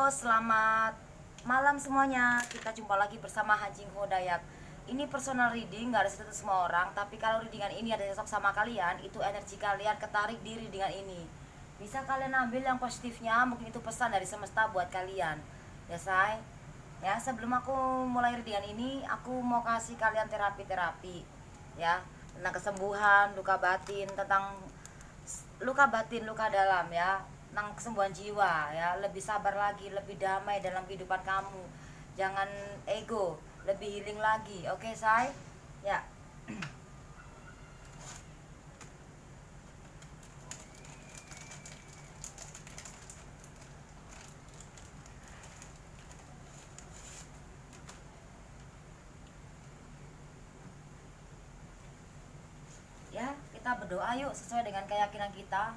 Selamat malam semuanya. Kita jumpa lagi bersama Hajing Hodayak. Ini personal reading, gak ada satu semua orang. Tapi kalau readingan ini ada cocok sama kalian, itu energi kalian ketarik di readingan ini. Bisa kalian ambil yang positifnya, mungkin itu pesan dari semesta buat kalian. Ya say. Ya, sebelum aku mulai readingan ini, aku mau kasih kalian terapi-terapi. Ya, tentang kesembuhan, luka batin, tentang luka batin, luka dalam ya, tentang kesembuhan jiwa ya, lebih sabar lagi, lebih damai dalam kehidupan kamu. Jangan ego, lebih healing lagi. Oke, say? Ya. Ya, kita berdoa yuk sesuai dengan keyakinan kita.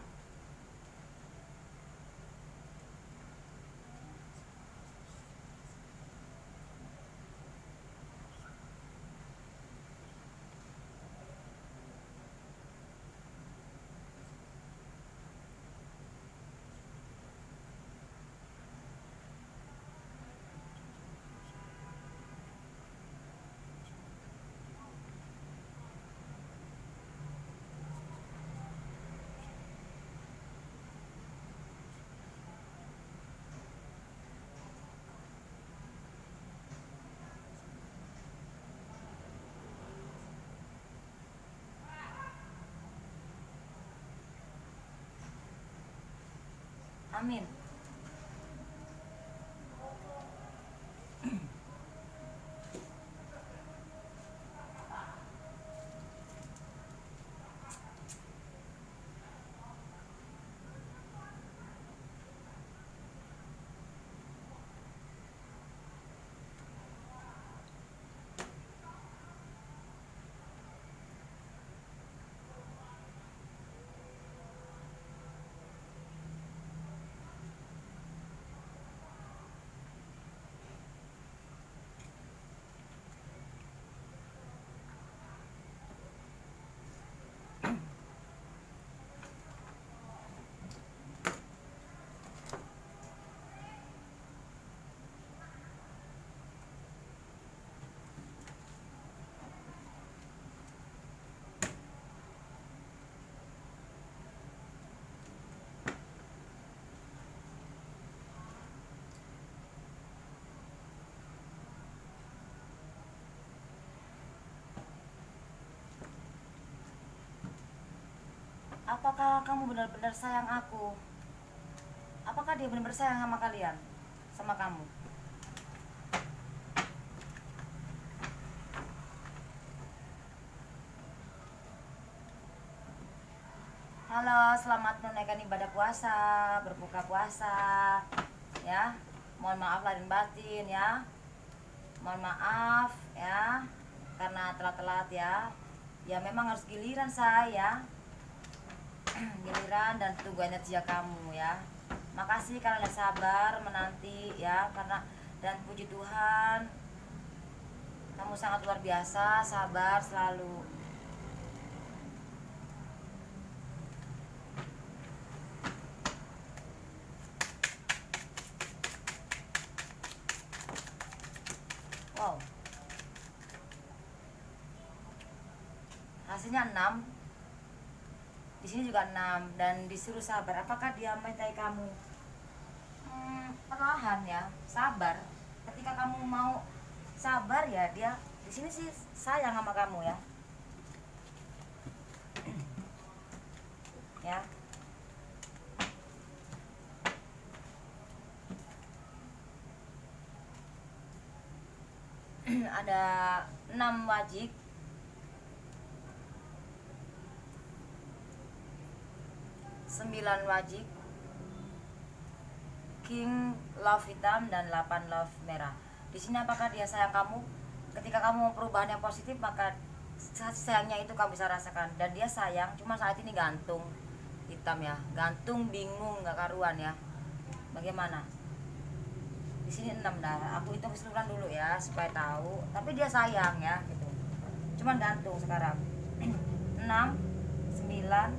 Amin. Apakah kamu benar-benar sayang aku? Apakah dia benar-benar sayang sama kalian? Sama kamu? Halo, selamat menunaikan ibadah puasa, berbuka puasa. Ya, mohon maaf lahir batin ya. Mohon maaf ya, karena telat-telat ya. Ya memang harus giliran saya. Giliran dan tunggu energi kamu ya. Makasih kalian yang sabar menanti ya, karena dan puji Tuhan kamu sangat luar biasa, sabar selalu. Wow, hasilnya 6. Di sini juga 6 dan disuruh sabar. Apakah dia mencintai kamu? Perlahan ya, sabar. Ketika kamu mau sabar ya, dia di sini sih sayang sama kamu ya. Ya. Ada 6 wajik, 9 wajik, king love hitam dan 8 love merah. Di sini apakah dia sayang kamu? Ketika kamu mau perubahan yang positif, maka sayangnya itu kamu bisa rasakan. Dan dia sayang, cuma saat ini gantung hitam ya, gantung bingung nggak karuan ya. Bagaimana? Di sini 6 dah. Aku hitung keseluruhan dulu ya supaya tahu. Tapi dia sayang ya gitu. Cuman gantung sekarang. 6, 9,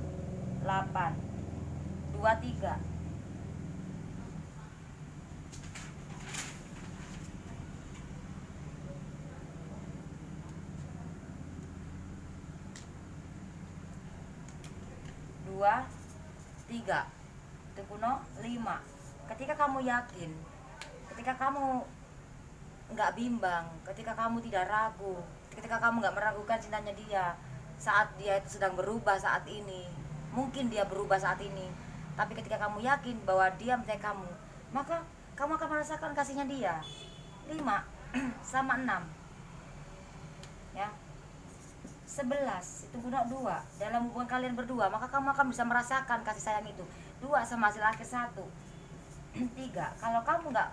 8, 2, 3. 2, 3. Itu kuno 5. Ketika kamu yakin, ketika kamu nggak bimbang, ketika kamu tidak ragu, ketika kamu nggak meragukan cintanya dia saat dia itu sedang berubah saat ini, mungkin dia berubah saat ini, tapi ketika kamu yakin bahwa dia mencintai kamu, maka kamu akan merasakan kasihnya dia. 5 sama 6 ya, 11 itu guna 2 dalam hubungan kalian berdua, maka kamu akan bisa merasakan kasih sayang itu. 2 sama hasil akhir 1. 3 kalau kamu nggak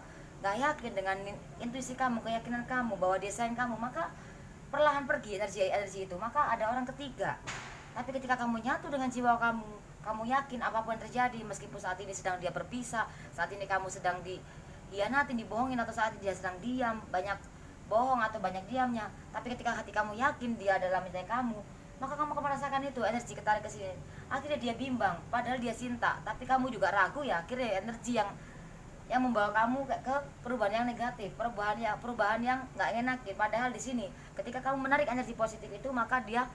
yakin dengan intuisi kamu, keyakinan kamu bahwa dia sayang kamu, maka perlahan pergi energi itu, maka ada orang ketiga. Tapi ketika kamu nyatu dengan jiwa kamu, kamu yakin apapun yang terjadi, meskipun saat ini sedang dia berpisah, saat ini kamu sedang dihianatin, dibohongin, atau saat ini dia sedang diam, banyak bohong atau banyak diamnya, tapi ketika hati kamu yakin dia adalah mencintai kamu, maka kamu akan merasakan itu energi ketarik ke sini. Akhirnya dia bimbang, padahal dia cinta, tapi kamu juga ragu ya. Akhirnya energi yang membawa kamu ke perubahan yang negatif, perubahan yang nggak enakin. Padahal di sini, ketika kamu menarik energi positif itu, maka dia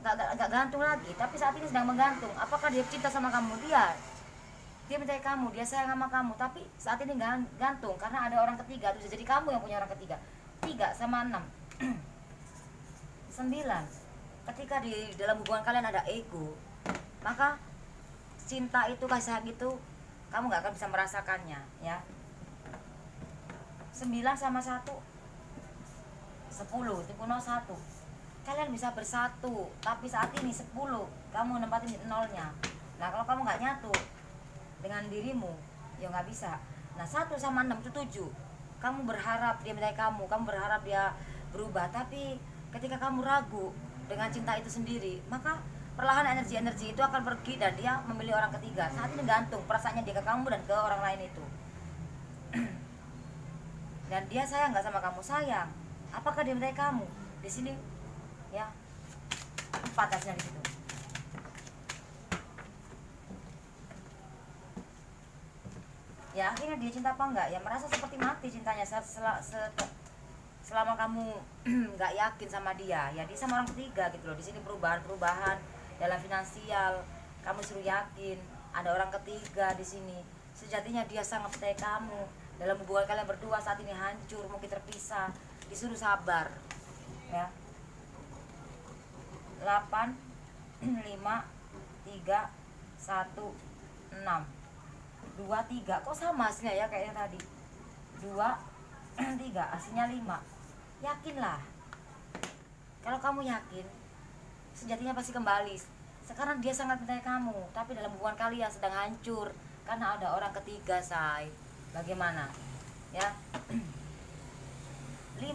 nggak gantung lagi, tapi saat ini sedang menggantung. Apakah dia cinta sama kamu? Dia mencintai kamu, dia sayang sama kamu, tapi saat ini gantung karena ada orang ketiga. Itu jadi kamu yang punya orang ketiga. 3 sama 6. 9. Ketika di dalam hubungan kalian ada ego, maka cinta itu, kasih sayang itu, kamu gak akan bisa merasakannya ya. 9 sama 1, 10. Itu kuno 1. Kalian bisa bersatu, tapi saat ini 10 kamu nempatin nolnya. Nah kalau kamu gak nyatu dengan dirimu, ya gak bisa. Nah 1 sama 6 itu 7. Kamu berharap dia mencintai kamu berharap dia berubah, tapi ketika kamu ragu dengan cinta itu sendiri, maka perlahan energi itu akan pergi dan dia memilih orang ketiga. Saat ini gantung perasaannya dia ke kamu dan ke orang lain itu. Dan dia sayang nggak sama kamu? Sayang. Apakah dia mencintai kamu? Di sini ya 4 hasilnya di situ. Ya akhirnya dia cinta apa enggak? Ya merasa seperti mati cintanya selama kamu nggak yakin sama dia. Ya dia sama orang ketiga gitu loh. Di sini perubahan dalam finansial, kamu suruh yakin ada orang ketiga di sini. Sejatinya dia sangat mencintai kamu. Dalam hubungan kalian berdua saat ini hancur, mungkin terpisah, disuruh sabar ya. 8 5 3 1 6 2 3. Kok sama hasilnya ya kayak yang tadi? 2 3 hasilnya 5. Yakinlah. Kalau kamu yakin, sejatinya pasti kembali. Sekarang dia sangat mencintai kamu, tapi dalam hubungan kalian sedang hancur karena ada orang ketiga, say. Bagaimana? Ya. 5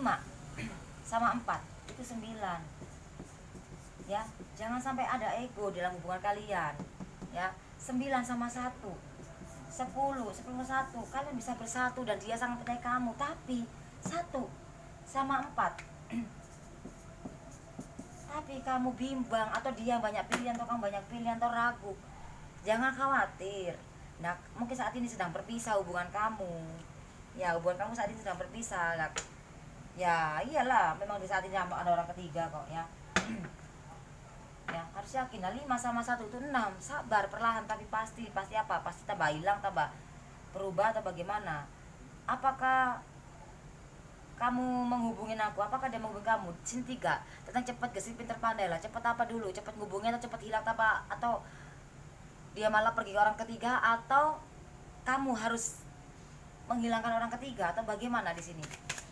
sama 4 itu 9. Ya, jangan sampai ada ego dalam hubungan kalian. Ya, 9 sama 1 10 1. Kalian bisa bersatu dan dia sangat mencintai kamu, tapi 1 sama 4 tapi kamu bimbang, atau dia banyak pilihan atau kamu banyak pilihan atau ragu. Jangan khawatir. Nah, mungkin saat ini sedang berpisah hubungan kamu. Ya, hubungan kamu saat ini sedang berpisah. Ya, iyalah, memang di saat ini ada orang ketiga kok ya. Ya harus yakin. Nah 5 sama 1 itu 6. Sabar, perlahan, tapi pasti apa? Pasti tambah hilang, tambah berubah atau bagaimana? Apakah kamu menghubungin aku? Apakah dia menghubungi kamu? Sini 3 tentang cepat, gesit, pinter, pandai lah. Cepat apa dulu? Cepat menghubungi atau cepat hilang apa? Atau dia malah pergi ke orang ketiga, atau kamu harus menghilangkan orang ketiga, atau bagaimana di sini?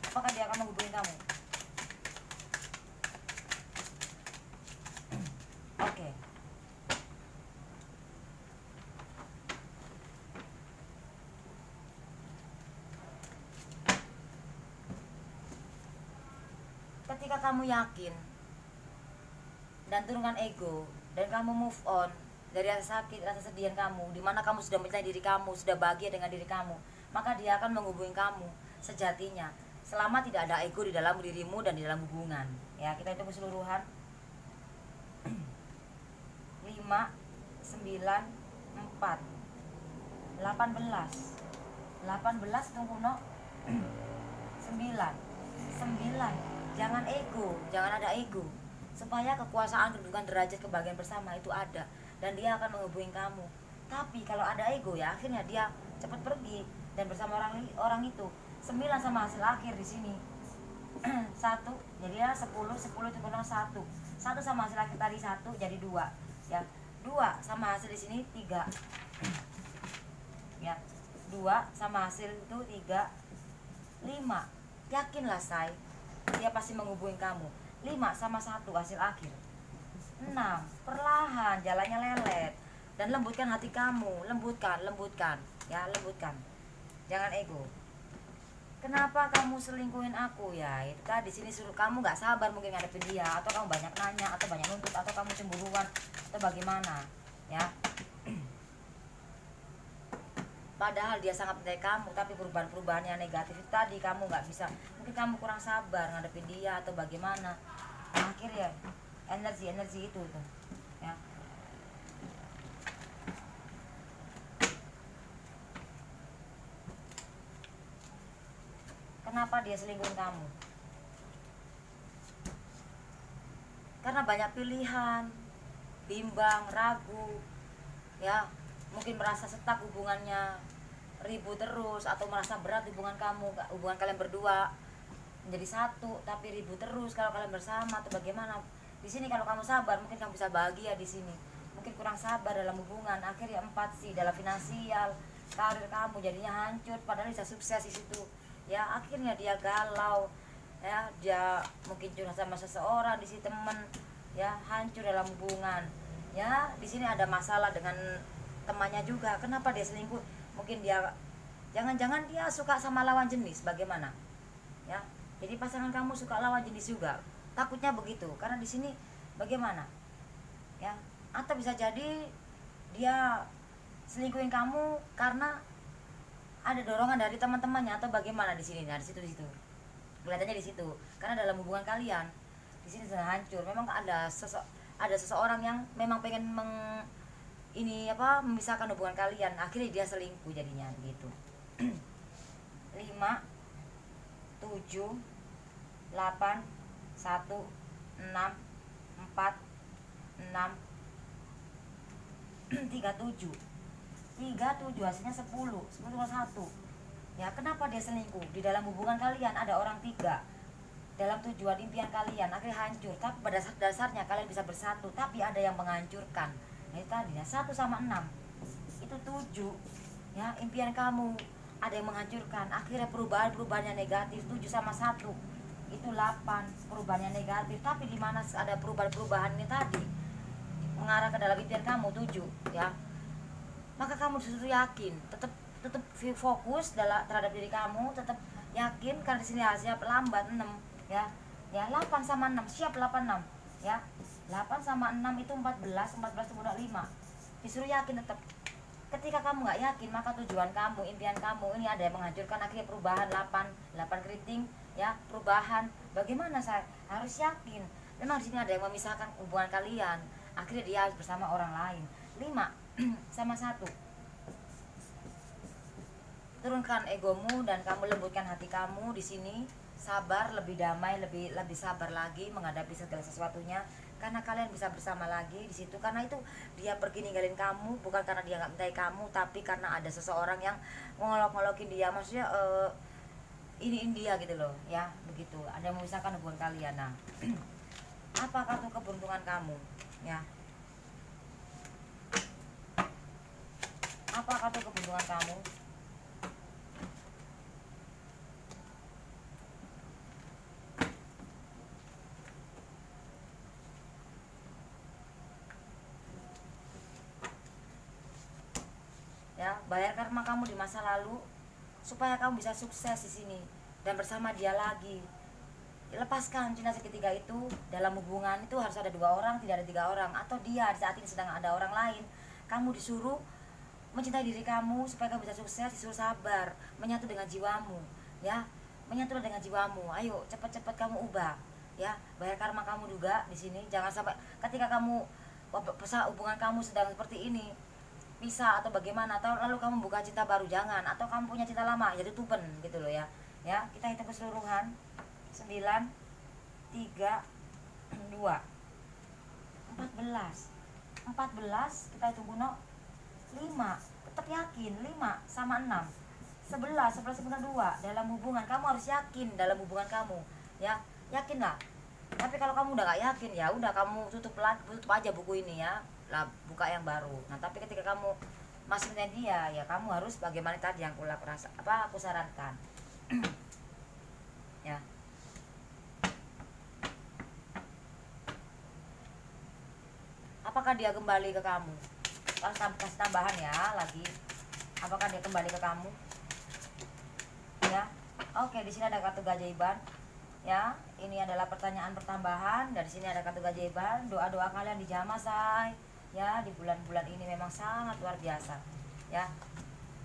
Apakah dia akan menghubungi kamu? Oke. Ketika kamu yakin dan turunkan ego dan kamu move on dari rasa sakit, rasa sedihan kamu, dimana kamu sudah mencintai diri kamu, sudah bahagia dengan diri kamu, maka dia akan menghubungi kamu sejatinya, selama tidak ada ego di dalam dirimu dan di dalam hubungan. Ya, kita hitung keseluruhan. 5 9 4 18 tunggu no 9. Jangan ego, jangan ada ego, supaya kekuasaan, kedudukan, derajat, kebahagiaan bersama itu ada. dan dia akan menghubungi kamu. Tapi kalau ada ego ya akhirnya dia cepat pergi dan bersama orang itu. 9 sama hasil akhir di sini. Satu, jadi ya 10 itu kurang satu. Satu sama hasil akhir tadi satu jadi 2. Ya. 2 sama hasil di sini 3. Ya. 2 sama hasil itu 3. 5. Yakinlah say, dia pasti menghubungi kamu. 5 sama 1 hasil akhir 6. Perlahan jalannya lelet. Dan lembutkan hati kamu. Lembutkan ya, lembutkan. Jangan ego. Kenapa kamu selingkuhin aku ya? Itu tadi sini suruh kamu nggak sabar mungkin ngadepin dia, atau kamu banyak nanya, atau banyak nuntut, atau kamu cemburuan, atau bagaimana ya? Padahal dia sangat mencintai kamu, tapi perubahan-perubahan yang negatif itu tadi kamu nggak bisa. Mungkin kamu kurang sabar ngadepin dia atau bagaimana. Akhirnya energi itu tuh ya. Kenapa dia selingkuhin kamu? Karena banyak pilihan, bimbang, ragu, ya. Mungkin merasa stuck hubungannya, ribut terus, atau merasa berat hubungan kalian berdua menjadi satu, tapi ribut terus kalau kalian bersama atau bagaimana. Di sini kalau kamu sabar, mungkin kamu bisa bahagia di sini. Mungkin kurang sabar dalam hubungan, akhirnya 4 sih dalam finansial, karir kamu jadinya hancur, padahal bisa sukses di situ. Ya akhirnya dia galau, ya dia mungkin curhat sama seseorang di sini temen, ya hancur dalam hubungan. Ya di sini ada masalah dengan temannya juga. Kenapa dia selingkuh? Mungkin dia jangan-jangan dia suka sama lawan jenis, bagaimana ya? Jadi pasangan kamu suka lawan jenis juga, takutnya begitu. Karena di sini bagaimana ya? Atau bisa jadi dia selingkuhin kamu karena ada dorongan dari teman-temannya atau bagaimana di sini. Nah, di situ kelihatannya di situ, karena dalam hubungan kalian di sini sudah hancur. Memang ada seseorang yang memang pengen memisahkan hubungan kalian, akhirnya dia selingkuh jadinya begitu. 5 7 8 1 6 4 6 37 hasilnya 10 1 ya. Kenapa dia selingkuh? Di dalam hubungan kalian ada orang 3 dalam tujuan impian kalian, akhirnya hancur. Tapi pada dasarnya kalian bisa bersatu, tapi ada yang menghancurkan. Nah itu tadi ya, 1 sama 6 itu 7 ya, impian kamu ada yang menghancurkan, akhirnya perubahan yang negatif. 7 sama 1 itu 8 perubahan yang negatif. Tapi di mana ada perubahan ini tadi mengarah ke dalam impian kamu 7 ya, maka kamu disuruh yakin, tetap fokus terhadap diri kamu, tetap yakin. Karena di sini hasilnya lambat 6 ya. 8 sama 6 siap 86 ya. 8 sama 6 itu 14 itu udah 5. Disuruh yakin tetap. Ketika kamu nggak yakin, maka tujuan kamu, impian kamu ini ada yang menghancurkan, akhirnya perubahan 8 keriting ya, perubahan. Bagaimana saya harus yakin? Memang di sini ada yang memisahkan hubungan kalian, akhirnya dia harus bersama orang lain. 5 sama 1. Turunkan egomu dan kamu lembutkan hati kamu di sini. Sabar, lebih damai, lebih sabar lagi menghadapi segala sesuatunya, karena kalian bisa bersama lagi di situ. Karena itu dia pergi ninggalin kamu bukan karena dia nggak mencintai kamu, tapi karena ada seseorang yang ngolok-ngolokin dia, maksudnya ini dia gitu loh ya, begitu. Ada yang memisahkan hubungan kalian. Nah apa kartu keberuntungan kamu ya? Apa kartu keberuntungan kamu? Ya, bayar karma kamu di masa lalu supaya kamu bisa sukses di sini dan bersama dia lagi. Lepaskan cinta segitiga itu. Dalam hubungan itu harus ada 2 orang, tidak ada 3 orang. Atau dia saat ini sedang ada orang lain. Kamu disuruh mencintai diri kamu supaya kamu bisa sukses, disuruh sabar, menyatu dengan jiwamu ya. Menyatu dengan jiwamu. Ayo cepat-cepat kamu ubah ya. Bayar karma kamu juga di sini. Jangan sampai ketika kamu hubungan kamu sedang seperti ini pisah atau bagaimana, atau lalu kamu buka cinta baru, jangan. Atau kamu punya cinta lama jadi tuben gitu loh ya. Ya, kita hitung keseluruhan. 9 3 2 14 14 kita hitung kuno 5, tetap yakin 5 sama 6 11, 11 sama 2 dalam hubungan. Kamu harus yakin dalam hubungan kamu, ya, yakinlah. Tapi kalau kamu udah gak yakin, ya udah kamu tutup aja buku ini ya, lah buka yang baru. Nah tapi ketika kamu masih punya dia, ya kamu harus bagaimana tadi yang aku sarankan. Ya, apakah dia kembali ke kamu? Kasih tambahan ya lagi. Apakah dia kembali ke kamu? Ya, oke, di sini ada kartu keajaiban. Ya, ini adalah pertanyaan pertambahan. Dari sini ada kartu keajaiban. Doa-doa kalian dijamah, say. Ya, di bulan-bulan ini memang sangat luar biasa. Ya,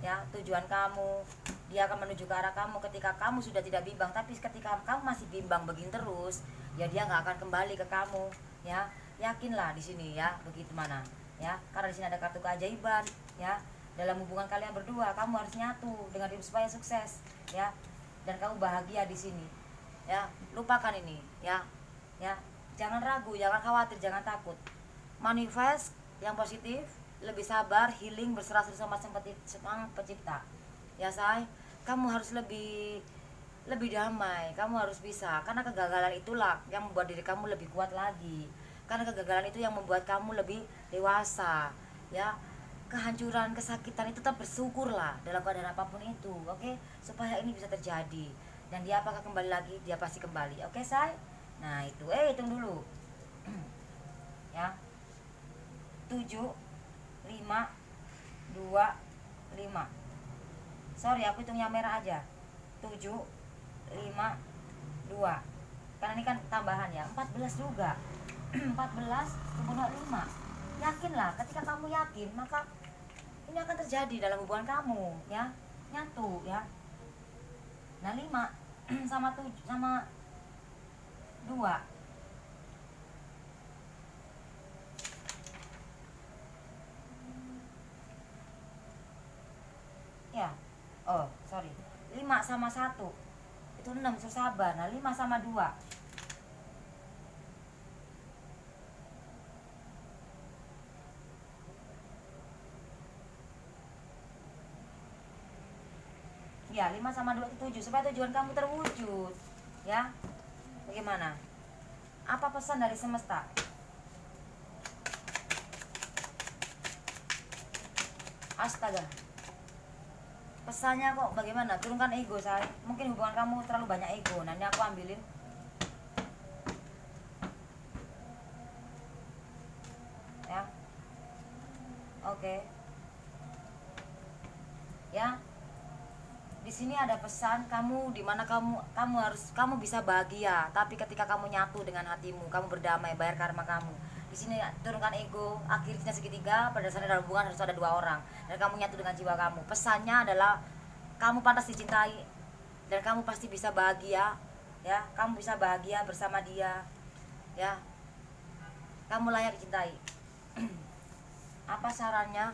ya, tujuan kamu, dia akan menuju ke arah kamu ketika kamu sudah tidak bimbang. Tapi ketika kamu masih bimbang begini terus, ya dia nggak akan kembali ke kamu. Ya, yakinlah di sini ya, begitu mana? Ya, karena di sini ada kartu keajaiban. Ya, dalam hubungan kalian berdua, kamu harus nyatu dengan diri supaya sukses. Ya, dan kamu bahagia di sini. Ya, lupakan ini. Ya, ya, jangan ragu, jangan khawatir, jangan takut. Manifest yang positif, lebih sabar, healing, berserah sama sang pencipta. Ya say, kamu harus lebih damai, kamu harus bisa, karena kegagalan itulah yang membuat diri kamu lebih kuat lagi, karena kegagalan itu yang membuat kamu lebih dewasa. Ya, kehancuran, kesakitan itu tetap bersyukurlah dalam keadaan apapun itu, oke? Supaya ini bisa terjadi. Dan dia apakah kembali lagi? Dia pasti kembali, oke say? Nah itu, hitung dulu. Ya, 7, 5, 2, 5. Sorry, aku hitung yang merah aja. 7, 5, 2. Karena ini kan tambahan ya. 14 juga. 14 kemudian 5. Yakinlah, ketika kamu yakin, maka ini akan terjadi dalam hubungan kamu, ya. Nyatu, ya. Nah, 5 sama 7 sama 2. Ya, oh sorry, 5 sama 1 itu 6, sabar. Nah 5 sama 2, ya 5 sama 2 itu 7, supaya tujuan kamu terwujud. Ya, bagaimana? Apa pesan dari semesta? Astaga, pesannya kok bagaimana? Turunkan ego saya. Mungkin hubungan kamu terlalu banyak ego. Nanti aku ambilin. Ya, oke. Ya, di sini ada pesan kamu, dimana kamu bisa bahagia. Tapi ketika kamu nyatu dengan hatimu, kamu berdamai, bayar karma kamu. Di sini turunkan ego. Akhirnya segitiga. Pada dasarnya dalam hubungan harus ada 2 orang. Dan kamu nyatu dengan jiwa kamu. Pesannya adalah kamu pantas dicintai dan kamu pasti bisa bahagia. Ya, kamu bisa bahagia bersama dia. Ya, kamu layak dicintai. Apa sarannya?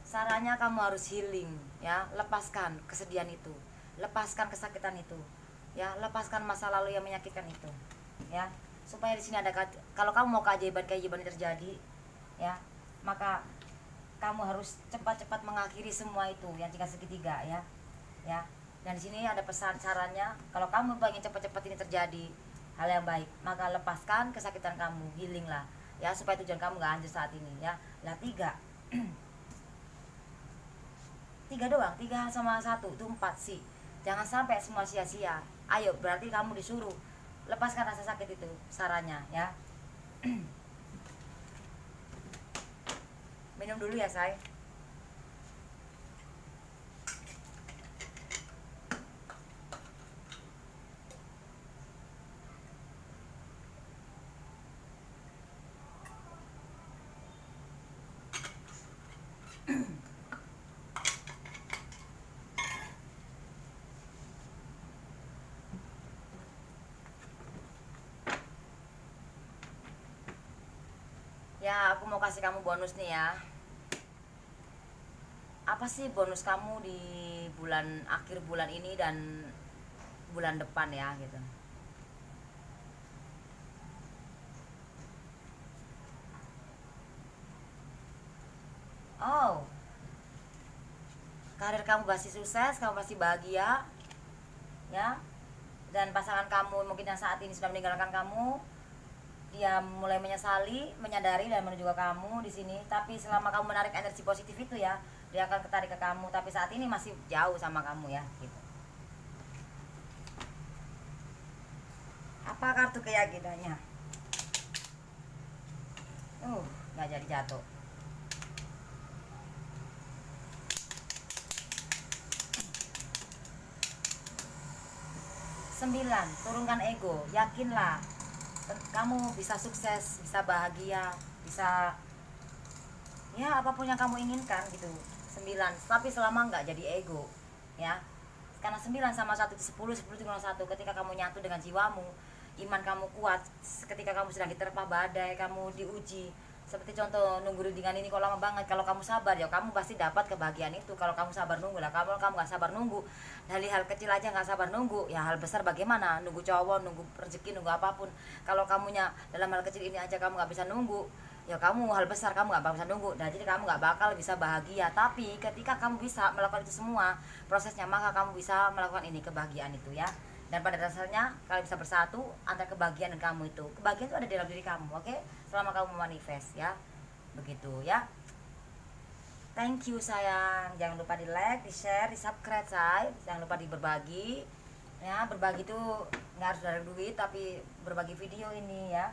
Sarannya kamu harus healing, ya, lepaskan kesedihan itu, lepaskan kesakitan itu, ya, lepaskan masa lalu yang menyakitkan itu, ya, supaya di sini ada, kalau kamu mau keajaiban ini terjadi, ya, maka kamu harus cepat-cepat mengakhiri semua itu yang tinggal segitiga, ya, ya. Dan di sini ada pesan sarannya, kalau kamu ingin cepat-cepat ini terjadi hal yang baik, maka lepaskan kesakitan kamu, healing lah, ya, supaya tujuan kamu gak hancur saat ini, ya. Lah 3 3 doang, 3 sama 1 itu 4 sih. Jangan sampai semua sia-sia. Ayo, berarti kamu disuruh lepaskan rasa sakit itu, sarannya ya. Minum dulu ya say. Ya, aku mau kasih kamu bonus nih ya. Apa sih bonus kamu di akhir bulan ini dan bulan depan ya gitu. karir kamu pasti sukses, kamu pasti bahagia, ya. Dan pasangan kamu mungkin yang saat ini sudah meninggalkan kamu, dia mulai menyadari dan menuju ke kamu di sini. Tapi selama kamu menarik energi positif itu ya, dia akan ketarik ke kamu. Tapi saat ini masih jauh sama kamu ya, gitu. Apa kartu keyakinannya? Nggak jadi jatuh. Sembilan, turunkan ego. Yakinlah kamu bisa sukses, bisa bahagia, bisa ya apapun yang kamu inginkan gitu. Sembilan, tapi selama nggak jadi ego, ya. Karena 9 sama 1 itu 10, 10 itu 1. Ketika kamu nyatu dengan jiwamu, iman kamu kuat, ketika kamu sedang diterpa badai, kamu diuji. Seperti contoh nunggu readingan ini kok lama banget. Kalau kamu sabar ya kamu pasti dapat kebahagiaan itu. Kalau kamu sabar nunggu lah. Kalau kamu nggak sabar nunggu, dari hal kecil aja nggak sabar nunggu, ya hal besar bagaimana? Nunggu cowok, nunggu rezeki, nunggu apapun. Kalau kamunya dalam hal kecil ini aja kamu nggak bisa nunggu, ya kamu hal besar kamu nggak bisa nunggu. Dan jadi kamu nggak bakal bisa bahagia. Tapi ketika kamu bisa melakukan itu semua prosesnya, maka kamu bisa melakukan ini, kebahagiaan itu ya. Dan pada dasarnya kalian bisa bersatu antara kebahagiaan dan kamu itu. Kebahagiaan itu ada di dalam diri kamu, oke? Selama kamu manifest ya, begitu ya. Thank you sayang, jangan lupa di like, di share, di subscribe say. Jangan lupa di berbagi ya. Berbagi itu nggak harus dari duit, tapi berbagi video ini ya.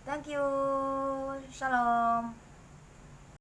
Thank you, shalom.